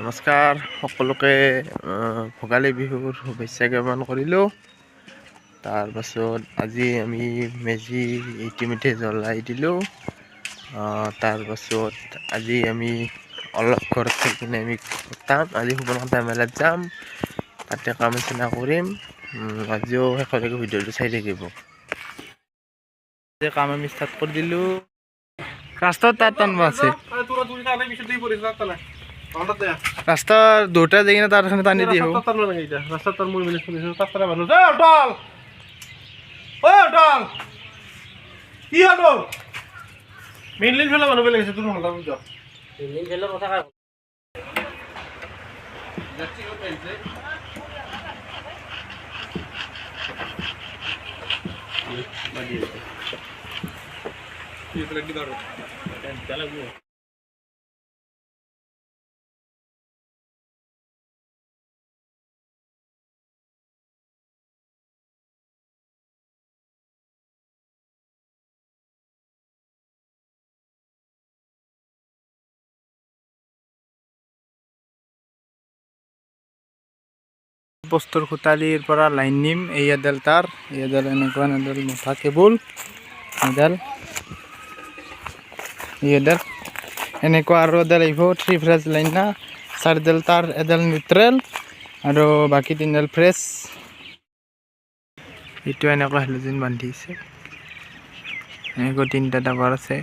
নমস্কাৰ সকলোকে ভোগালী বিহুৰ শুভেচ্ছা জ্ঞাপন কৰিলোঁ। তাৰপাছত আজি আমি মেজি ইতিমধ্যে জ্বলাই দিলোঁ। তাৰপাছত আজি আমি অলপ ঘৰত থাকি কিনে আমি আজি সুবৰ্ণকান্তা মেলাত যাম, তাতে কাম আলোচনা কৰিম। আজিও শেষলৈকে ভিডিঅ'টো চাই থাকিব। কাম আমি ষ্টাৰ্ট কৰি দিলোঁ। ৰাস্তাত তাত টানব আছে, ৰাস্তাৰ দুটা যাই কিনে তাৰখানে টানি দিয়ে ৰাস্তাত কি হ'ল মেইনলিন ফেলে মানুহ বেলেগ আছে তোৰ মতা বুঝ মেইনলিন ফেলে কথা কা পোষ্টৰ খুঁটালিৰ পৰা লাইন নিম। এই এডাল তাৰ, এই এডাল এনেকুৱা এডাল মোটা কেবল, এডাল এই এডাল এনেকুৱা আৰু এডাল আহিব। 3 ফেজ লাইন না, 4ডাল তাৰ, এডাল নিউট্ৰেল আৰু বাকী 3ডাল ফ্ৰেছ। এইটো এনেকুৱা হেলোজিন বান্ধিছে, এনেকুৱা 3টা ডাবৰ আছে।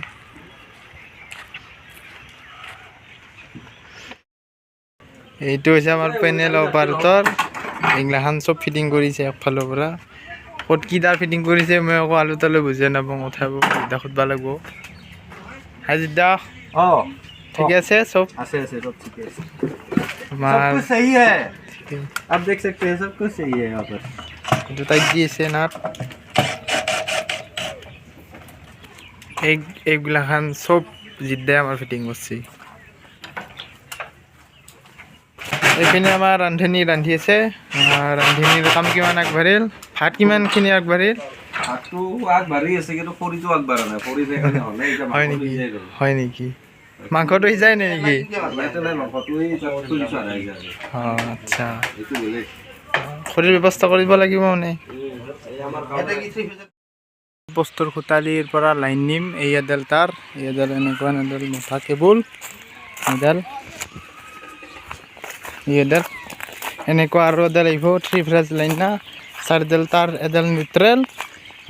এইটো হৈছে আমাৰ পেনেল অপাৰেটৰ। এইগিলাখান চব ফিটিং কৰিছে একফালৰ পৰা। ক'ত কি তাৰ ফিটিং কৰিছে মই আকৌ আলু তালু বুজিয়ে নাপাওঁ, কথাবোৰ সুধিব লাগিব। হাজিদা ঠিকে আছে? সব আছে सब ठीक है, सब कुछ सही है। आप देख सकते हैं सब कुछ सही है। यहाँ पर जो टाइट दिए ना এইগিলাখান সব জিদ্দাই আমার ফিটিং করছি। এইপিনে আমাৰ ৰান্ধনী ৰান্ধি আছে। ৰান্ধনীৰ কাম কিমান আগবাঢ়িল? ভাত কিমানখিনি আগবাঢ়িল? ভাতটো আগবাঢ়ি আছে কিন্তু খৰিটো আগবাঢ়া নাই। খৰি যেখানে হ'লে এটা হয় নেকি? হয় নেকি? মাংসটো সিজাই নাই নেকি? আচ্ছা, খৰিৰ ব্যৱস্থা কৰিব লাগিব মানে। পোষ্টৰ খুঁটালিৰ পৰা লাইন নিম। এই এডাল তাৰ, এই এডাল এনেকুৱা এডাল মোটা কেবল, এডাল এই এডাল এনেকুৱা আৰু এডাল আহিব। 3 ফেজ লাইন না, 4ডাল তাৰ, এডাল নিউট্ৰেল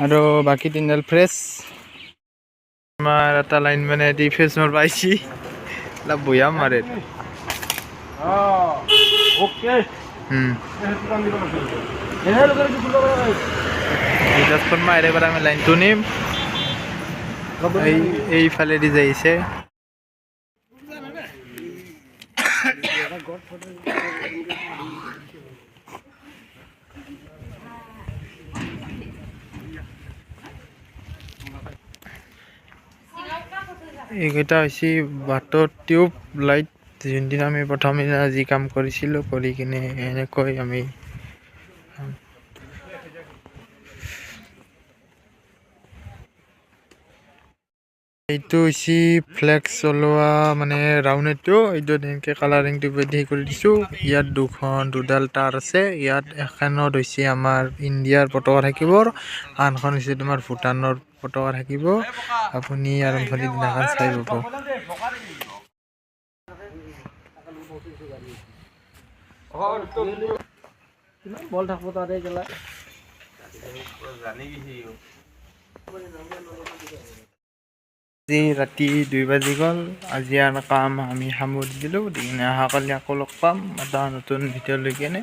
আৰু বাকী 3ডাল ফ্ৰেছ। আমাৰ এটা লাইন মানে 3 ফেজ মাৰ পাইছি, অলপ বৈয়াম মাৰে। মাৰে পৰা আমি লাইনটো নিম। এইফালেদি যাইছে। এইকেইটা হৈছে বাটৰ টিউব লাইট। যোনদিনা আমি প্ৰথম দিনা যি কাম কৰিছিলোঁ, কৰি কিনে এনেকৈ আমি এইটো হৈছে ফ্লেক্স চলোৱা মানে ৰাউণ্ডটো। এইটো এনেকৈ কালাৰিংটো দি কৰি দিছোঁ। ইয়াত দুডাল তাৰ আছে। ইয়াত এখনত হৈছে আমাৰ ইণ্ডিয়াৰ পতাকা থাকিব, আনখন হৈছে তোমাৰ ভূটানৰ পতাকা থাকিব। আপুনি আৰম্ভণিৰ দিনাখন চাই পাব। বল থাকব তাতে গেলা আজি ৰাতি 2 বাজি গ'ল। আজি কাম আমি সামৰি দিলোঁ। অহাকালি আকৌ লগ পাম এটা নতুন ভিডিঅ' লৈ কিনে।